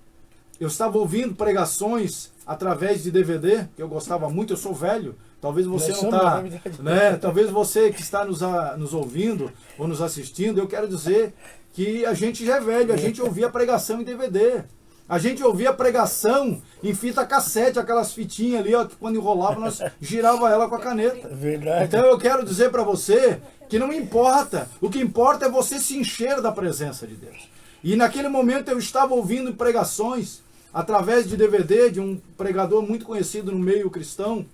eu estava ouvindo pregações através de DVD, que eu gostava muito, eu sou velho, talvez você não está, né? Talvez você que está nos ouvindo ou nos assistindo, eu quero dizer que a gente já é velho, a gente ouvia pregação em DVD. A gente ouvia pregação em fita cassete, aquelas fitinhas ali, ó, que quando enrolava nós girava ela com a caneta. Verdade. Então eu quero dizer para você que não importa, o que importa é você se encher da presença de Deus. E naquele momento eu estava ouvindo pregações através de DVD de um pregador muito conhecido no meio cristão,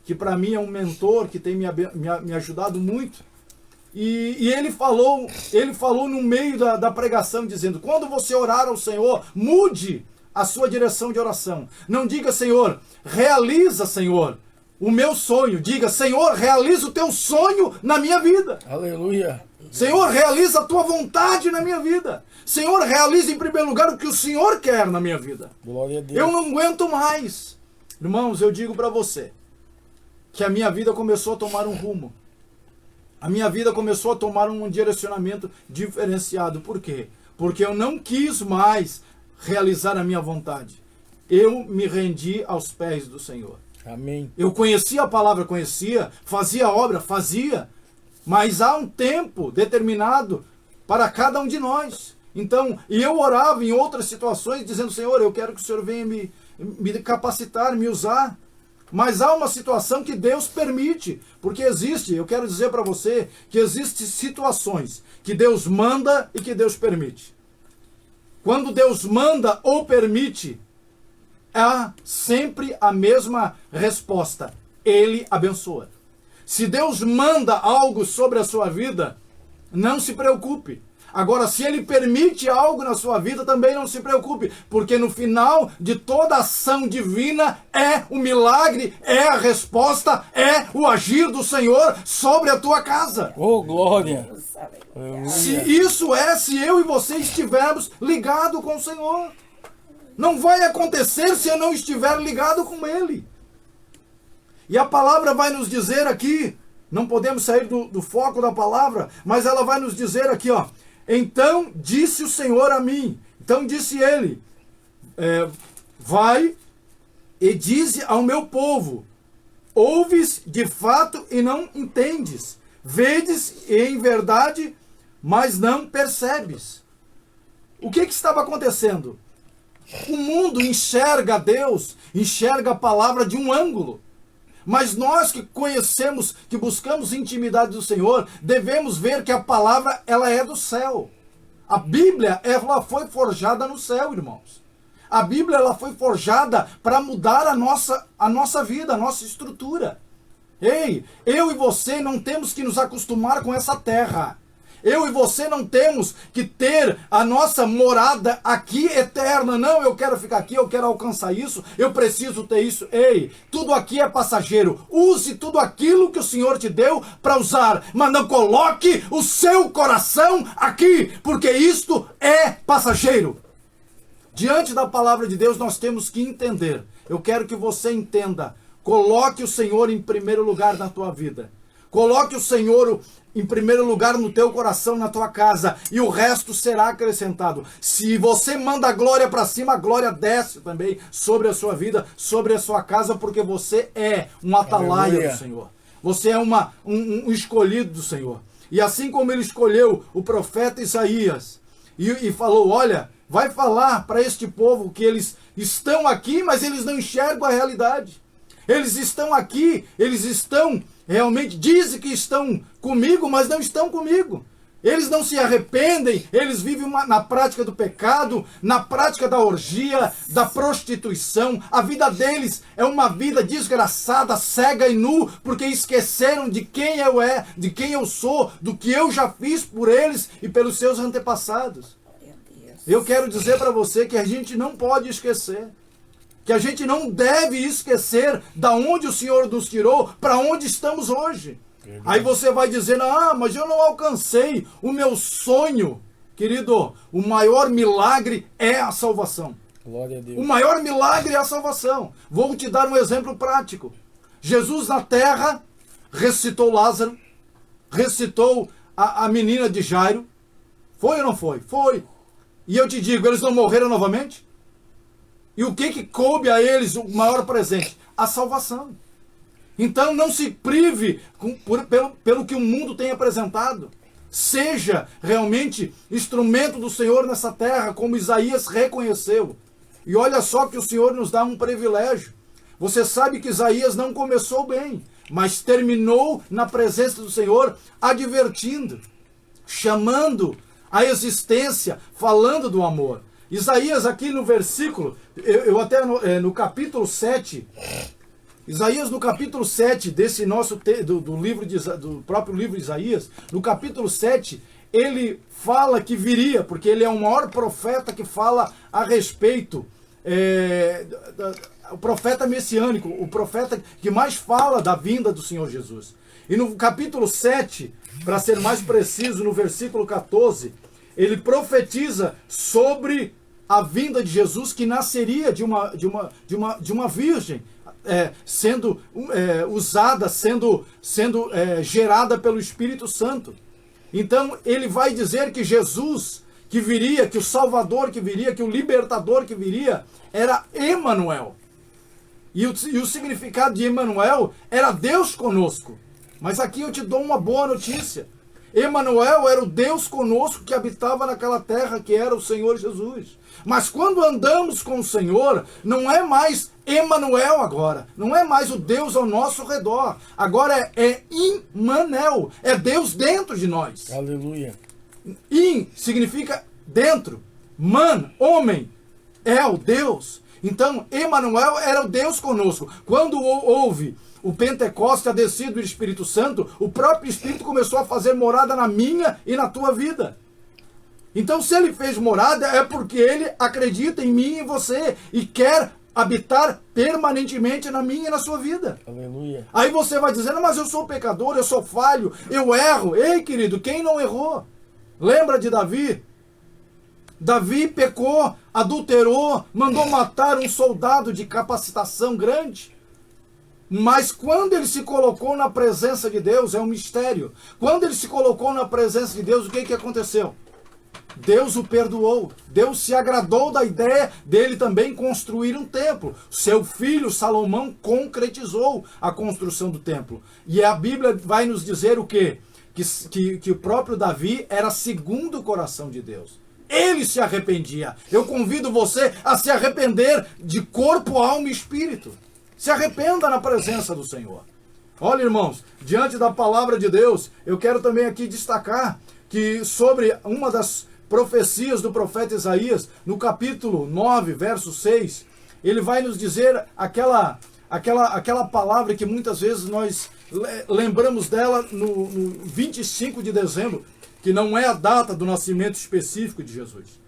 que para mim é um mentor, que tem me ajudado muito. E ele falou no meio da pregação, dizendo, quando você orar ao Senhor, mude a sua direção de oração. Não diga, Senhor, realiza, Senhor, o meu sonho. Diga, Senhor, realiza o teu sonho na minha vida. Aleluia. Senhor, realiza a tua vontade na minha vida. Senhor, realiza em primeiro lugar o que o Senhor quer na minha vida. Glória a Deus. Eu não aguento mais. Irmãos, eu digo para você que a minha vida começou a tomar um rumo. A minha vida começou a tomar um direcionamento diferenciado. Por quê? Porque eu não quis mais realizar a minha vontade. Eu me rendi aos pés do Senhor. Amém. Eu conhecia a palavra, fazia a obra, mas há um tempo determinado para cada um de nós. Então, eu orava em outras situações dizendo, Senhor, eu quero que o Senhor venha me capacitar, me usar. Mas há uma situação que Deus permite, porque eu quero dizer para você, que existem situações que Deus manda e que Deus permite. Quando Deus manda ou permite, há sempre a mesma resposta. Ele abençoa. Se Deus manda algo sobre a sua vida, não se preocupe. Agora, se Ele permite algo na sua vida, também não se preocupe, porque no final de toda ação divina é o milagre, é a resposta, é o agir do Senhor sobre a tua casa. Oh, glória! Se eu e você estivermos ligados com o Senhor. Não vai acontecer se eu não estiver ligado com Ele. E a palavra vai nos dizer aqui, não podemos sair do foco da palavra, mas ela vai nos dizer aqui, ó. Então disse o Senhor a mim, então disse Ele, vai e dize ao meu povo, ouves de fato e não entendes, vedes em verdade, mas não percebes. O que estava acontecendo? O mundo enxerga Deus, enxerga a palavra de um ângulo. Mas nós que conhecemos, que buscamos intimidade do Senhor, devemos ver que a palavra, ela é do céu. A Bíblia, ela foi forjada no céu, irmãos. A Bíblia, ela foi forjada para mudar a nossa vida, a nossa estrutura. Ei, eu e você não temos que nos acostumar com essa terra. Eu e você não temos que ter a nossa morada aqui eterna. Não, eu quero ficar aqui, eu quero alcançar isso, eu preciso ter isso. Ei, tudo aqui é passageiro. Use tudo aquilo que o Senhor te deu para usar, mas não coloque o seu coração aqui, porque isto é passageiro. Diante da palavra de Deus, nós temos que entender. Eu quero que você entenda. Coloque o Senhor em primeiro lugar na tua vida. Coloque o Senhor em primeiro lugar no teu coração, na tua casa, e o resto será acrescentado. Se você manda a glória para cima, a glória desce também sobre a sua vida, sobre a sua casa, porque você é um atalaia do Senhor. Você é um escolhido do Senhor. E assim como ele escolheu o profeta Isaías e falou, olha, vai falar para este povo que eles estão aqui, mas eles não enxergam a realidade. Eles estão aqui, eles estão realmente, dizem que estão comigo, mas não estão comigo. Eles não se arrependem, eles vivem na prática do pecado, na prática da orgia, da prostituição. A vida deles é uma vida desgraçada, cega e nu, porque esqueceram de quem eu é, de quem eu sou, do que eu já fiz por eles e pelos seus antepassados. Eu quero dizer para você que a gente não pode esquecer. Que a gente não deve esquecer da onde o Senhor nos tirou, para onde estamos hoje. Aí você vai dizer, mas eu não alcancei o meu sonho. Querido, o maior milagre é a salvação. Glória a Deus. O maior milagre é a salvação. Vou te dar um exemplo prático. Jesus na terra ressuscitou Lázaro, ressuscitou a menina de Jairo. Foi ou não foi? Foi. E eu te digo, eles não morreram novamente? E o que coube a eles o maior presente? A salvação. Então não se prive pelo que o mundo tem apresentado. Seja realmente instrumento do Senhor nessa terra, como Isaías reconheceu. E olha só que o Senhor nos dá um privilégio. Você sabe que Isaías não começou bem, mas terminou na presença do Senhor, advertindo, chamando a existência, falando do amor. Isaías aqui no versículo, eu até no capítulo 7, Isaías no capítulo 7 desse nosso, do próprio livro de Isaías, no capítulo 7, ele fala que viria, porque ele é o maior profeta que fala a respeito, o profeta messiânico, o profeta que mais fala da vinda do Senhor Jesus. E no capítulo 7, para ser mais preciso, no versículo 14, ele profetiza sobre a vinda de Jesus, que nasceria de uma virgem, sendo usada, sendo gerada pelo Espírito Santo. Então ele vai dizer que Jesus que viria, que o Salvador que viria, que o Libertador que viria, era Emanuel. E o significado de Emanuel era Deus conosco. Mas aqui eu te dou uma boa notícia. Emanuel era o Deus conosco que habitava naquela terra, que era o Senhor Jesus. Mas quando andamos com o Senhor, não é mais Emanuel agora. Não é mais o Deus ao nosso redor. Agora é Immanuel. É Deus dentro de nós. Aleluia. In significa dentro. Man, homem. El, Deus. Então, Emanuel era o Deus conosco. Quando houve o Pentecoste, a descida do Espírito Santo, o próprio Espírito começou a fazer morada na minha e na tua vida. Então, se ele fez morada, é porque ele acredita em mim e em você e quer habitar permanentemente na minha e na sua vida. Aleluia. Aí você vai dizendo, mas eu sou pecador, eu sou falho, eu erro. Ei, querido, quem não errou? Lembra de Davi? Davi pecou, adulterou, mandou matar um soldado de capacitação grande. Mas quando ele se colocou na presença de Deus, é um mistério. Quando ele se colocou na presença de Deus, o que aconteceu? Deus o perdoou. Deus se agradou da ideia dele também construir um templo. Seu filho Salomão concretizou a construção do templo. E a Bíblia vai nos dizer o quê? Que o próprio Davi era segundo o coração de Deus. Ele se arrependia. Eu convido você a se arrepender de corpo, alma e espírito. Se arrependa na presença do Senhor. Olha, irmãos, diante da palavra de Deus, eu quero também aqui destacar que sobre uma das profecias do profeta Isaías, no capítulo 9, verso 6, ele vai nos dizer aquela palavra que muitas vezes nós lembramos dela no 25 de dezembro, que não é a data do nascimento específico de Jesus.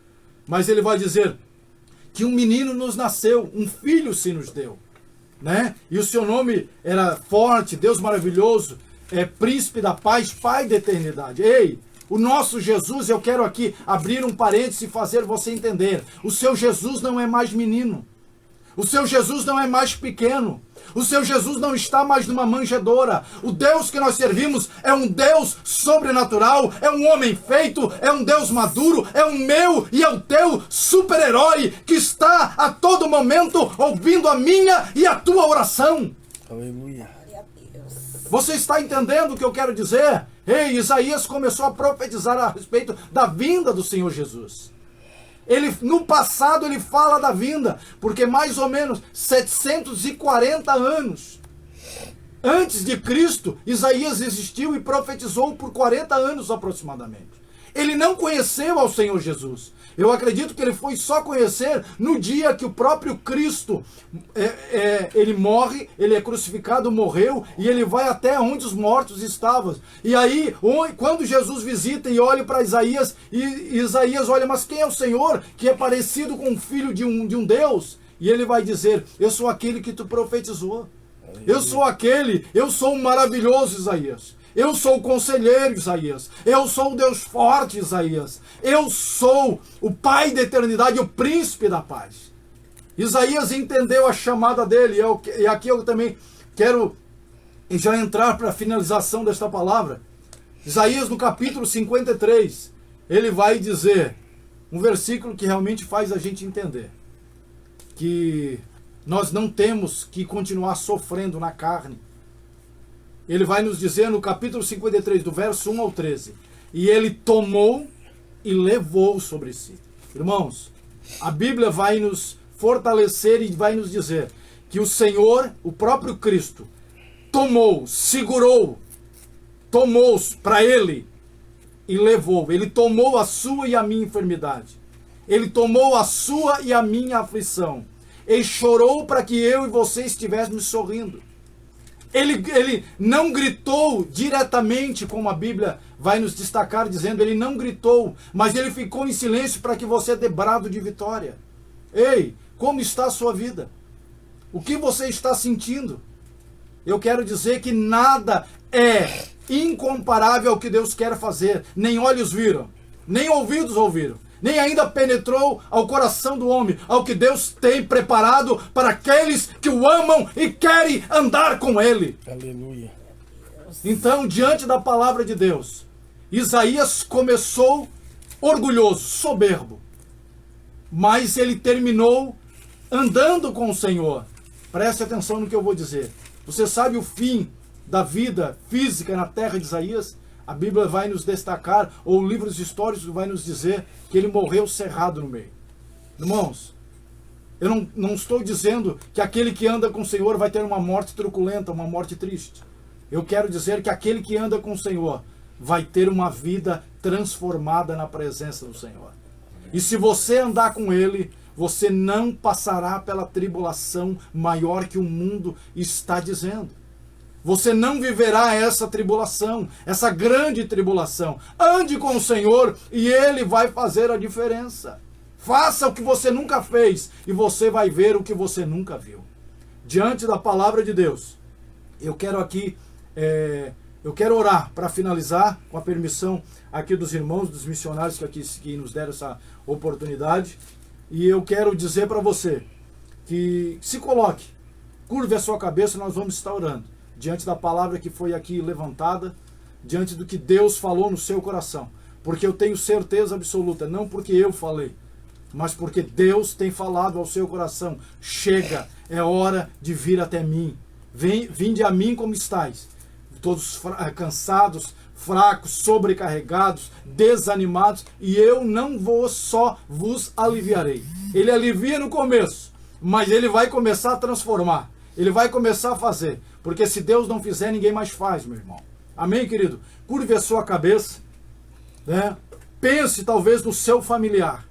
Mas ele vai dizer que um menino nos nasceu, um filho se nos deu, né? E o seu nome era forte, Deus maravilhoso, príncipe da paz, pai da eternidade. Ei, o nosso Jesus, eu quero aqui abrir um parênteses e fazer você entender. O seu Jesus não é mais menino. O seu Jesus não é mais pequeno. O seu Jesus não está mais numa manjedoura. O Deus que nós servimos é um Deus sobrenatural, é um homem feito, é um Deus maduro, é o meu e é o teu super-herói que está a todo momento ouvindo a minha e a tua oração. Aleluia. Você está entendendo o que eu quero dizer? Ei, Isaías começou a profetizar a respeito da vinda do Senhor Jesus. No passado ele fala da vinda, porque mais ou menos 740 anos antes de Cristo, Isaías existiu e profetizou por 40 anos aproximadamente. Ele não conheceu ao Senhor Jesus. Eu acredito que ele foi só conhecer no dia que o próprio Cristo, ele morre, ele é crucificado, morreu, e ele vai até onde os mortos estavam. E aí, quando Jesus visita e olha para Isaías, e Isaías olha, mas quem é o Senhor que é parecido com o filho de um Deus? E ele vai dizer, eu sou aquele que tu profetizou. Eu sou o maravilhoso Isaías. Eu sou o conselheiro, Isaías. Eu sou o Deus forte, Isaías. Eu sou o Pai da eternidade, o príncipe da paz. Isaías entendeu a chamada dele. E aqui eu também quero já entrar para a finalização desta palavra. Isaías, no capítulo 53, ele vai dizer um versículo que realmente faz a gente entender que nós não temos que continuar sofrendo na carne. Ele vai nos dizer no capítulo 53, do verso 1 ao 13. E ele tomou e levou sobre si. Irmãos, a Bíblia vai nos fortalecer e vai nos dizer que o Senhor, o próprio Cristo, segurou para ele e levou. Ele tomou a sua e a minha enfermidade. Ele tomou a sua e a minha aflição. Ele chorou para que eu e você estivéssemos sorrindo. Ele não gritou diretamente, como a Bíblia vai nos destacar, dizendo, ele não gritou, mas ele ficou em silêncio para que você dê brado de vitória. Ei, como está a sua vida? O que você está sentindo? Eu quero dizer que nada é incomparável ao que Deus quer fazer. Nem olhos viram, nem ouvidos ouviram, nem ainda penetrou ao coração do homem, ao que Deus tem preparado para aqueles que o amam e querem andar com ele. Aleluia. Então, diante da palavra de Deus, Isaías começou orgulhoso, soberbo, mas ele terminou andando com o Senhor. Preste atenção no que eu vou dizer. Você sabe o fim da vida física na terra de Isaías? A Bíblia vai nos destacar, ou livros históricos vai nos dizer que ele morreu cerrado no meio. Irmãos, eu não estou dizendo que aquele que anda com o Senhor vai ter uma morte truculenta, uma morte triste. Eu quero dizer que aquele que anda com o Senhor vai ter uma vida transformada na presença do Senhor. E se você andar com ele, você não passará pela tribulação maior que o mundo está dizendo. Você não viverá essa tribulação, essa grande tribulação. Ande com o Senhor e ele vai fazer a diferença. Faça o que você nunca fez e você vai ver o que você nunca viu. Diante da palavra de Deus, eu quero aqui, eu quero orar para finalizar, com a permissão aqui dos irmãos, dos missionários que nos deram essa oportunidade. E eu quero dizer para você que se coloque, curve a sua cabeça, nós vamos estar orando. Diante da palavra que foi aqui levantada, diante do que Deus falou no seu coração. porque eu tenho certeza absoluta, não porque eu falei, mas porque Deus tem falado ao seu coração. Chega, é hora de vir até mim. Vinde a mim como estáis, todos cansados, fracos, sobrecarregados, desanimados, e eu não vou só vos aliviarei. Ele alivia no começo, mas ele vai começar a transformar. Ele vai começar a fazer. Porque se Deus não fizer, ninguém mais faz, meu irmão. Amém, querido? Curve a sua cabeça, né? Pense talvez no seu familiar.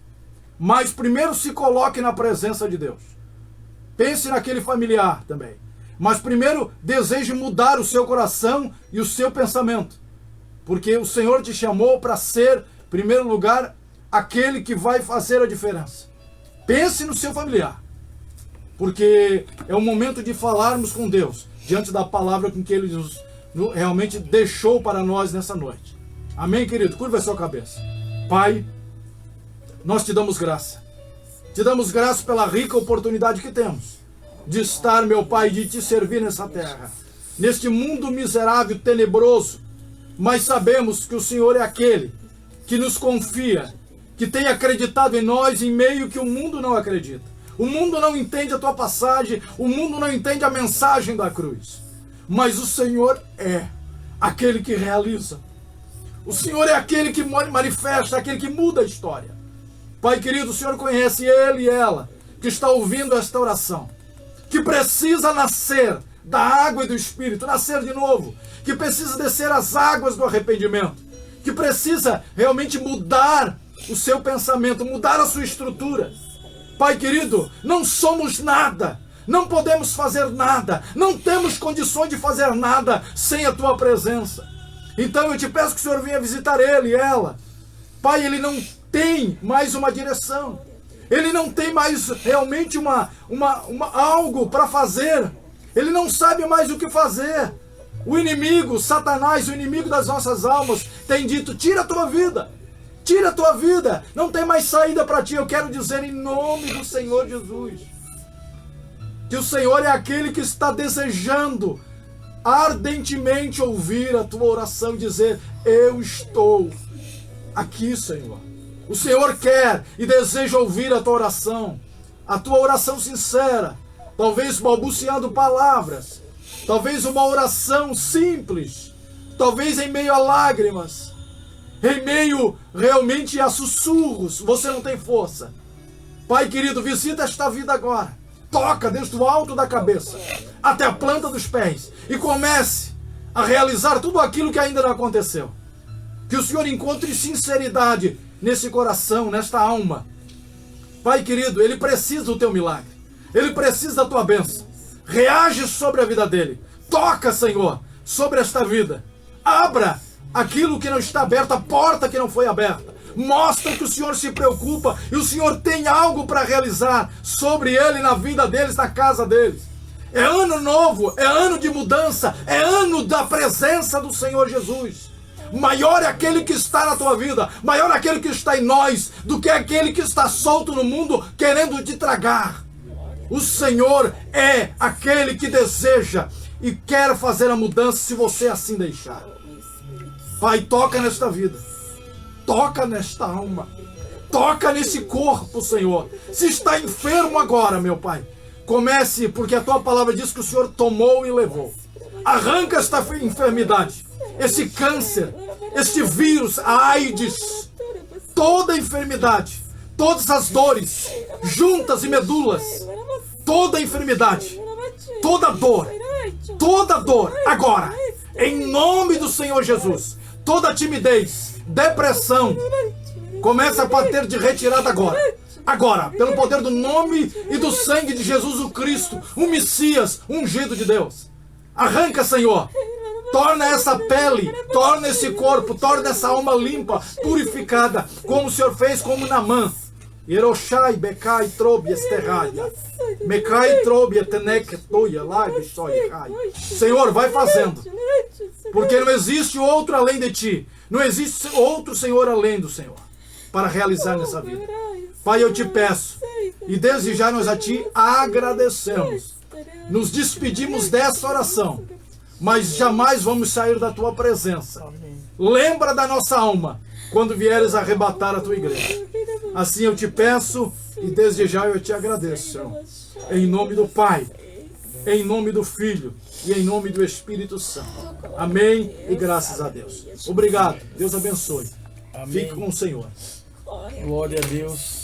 Mas primeiro se coloque na presença de Deus. Pense naquele familiar também. Mas primeiro deseje mudar o seu coração e o seu pensamento. Porque o Senhor te chamou para ser, em primeiro lugar, aquele que vai fazer a diferença. Pense no seu familiar. Porque é o momento de falarmos com Deus, diante da palavra com que Ele realmente deixou para nós nessa noite. Amém, querido? Curva a sua cabeça. Pai, nós te damos graça. Te damos graça pela rica oportunidade que temos de estar, meu Pai, de te servir nessa terra, neste mundo miserável, tenebroso, mas sabemos que o Senhor é aquele que nos confia, que tem acreditado em nós em meio que o mundo não acredita. O mundo não entende a tua passagem, o mundo não entende a mensagem da cruz. Mas o Senhor é aquele que realiza. O Senhor é aquele que manifesta, aquele que muda a história. Pai querido, o Senhor conhece ele e ela, que está ouvindo esta oração, que precisa nascer da água e do Espírito, nascer de novo, que precisa descer as águas do arrependimento, que precisa realmente mudar o seu pensamento, mudar a sua estrutura. Pai querido, não somos nada, não podemos fazer nada, não temos condições de fazer nada sem a tua presença. Então eu te peço que o Senhor venha visitar ele e ela. Pai, ele não tem mais uma direção, ele não tem mais realmente algo para fazer, ele não sabe mais o que fazer. O inimigo, Satanás, o inimigo das nossas almas, tem dito: tira a tua vida. Tira a tua vida, não tem mais saída para ti. Eu quero dizer em nome do Senhor Jesus, que o Senhor é aquele que está desejando ardentemente ouvir a tua oração e dizer: eu estou aqui, Senhor. O Senhor quer e deseja ouvir a tua oração sincera, talvez balbuciando palavras, talvez uma oração simples, talvez em meio a lágrimas, em meio realmente a sussurros. Você não tem força. Pai querido, visita esta vida agora. Toca desde o alto da cabeça até a planta dos pés e comece a realizar tudo aquilo que ainda não aconteceu. Que o Senhor encontre sinceridade nesse coração, nesta alma. Pai querido, ele precisa do teu milagre. Ele precisa da tua bênção. Reage sobre a vida dele. Toca, Senhor, sobre esta vida. Abra aquilo que não está aberto, a porta que não foi aberta. Mostra que o Senhor se preocupa e o Senhor tem algo para realizar sobre ele, na vida deles, na casa deles. É ano novo, é ano de mudança, é ano da presença do Senhor Jesus. Maior é aquele que está na tua vida, maior é aquele que está em nós, do que aquele que está solto no mundo querendo te tragar. O Senhor é aquele que deseja e quer fazer a mudança, se você assim deixar. Pai, toca nesta vida, toca nesta alma, toca nesse corpo, Senhor. Se está enfermo agora, meu Pai, comece, porque a tua palavra diz que o Senhor tomou e levou. Arranca esta enfermidade, esse câncer, este vírus, a AIDS, toda a enfermidade, todas as dores, juntas e medulas, toda a enfermidade, toda dor, agora, em nome do Senhor Jesus. Toda timidez, depressão, começa a bater de retirada agora. Agora, pelo poder do nome e do sangue de Jesus o Cristo, o Messias, ungido de Deus. Arranca, Senhor. Torna essa pele, torna esse corpo, torna essa alma limpa, purificada, como o Senhor fez como Naamã. Yeroshai, Becai, Trobi, Esterraia. Mecai, Trobi, Etenek, Toia, Lai, Bechoi, Rai. Senhor, vai fazendo. Porque não existe outro além de ti. Não existe outro Senhor além do Senhor para realizar nessa vida. Pai, eu te peço, e desde já nós a ti agradecemos. Nos despedimos dessa oração, mas jamais vamos sair da tua presença. Lembra da nossa alma. quando vieres arrebatar a tua igreja. Assim eu te peço e desde já eu te agradeço, Senhor. Em nome do Pai, em nome do Filho e em nome do Espírito Santo. Amém e graças a Deus. Obrigado. Deus abençoe. Amém. Fique com o Senhor. Glória a Deus.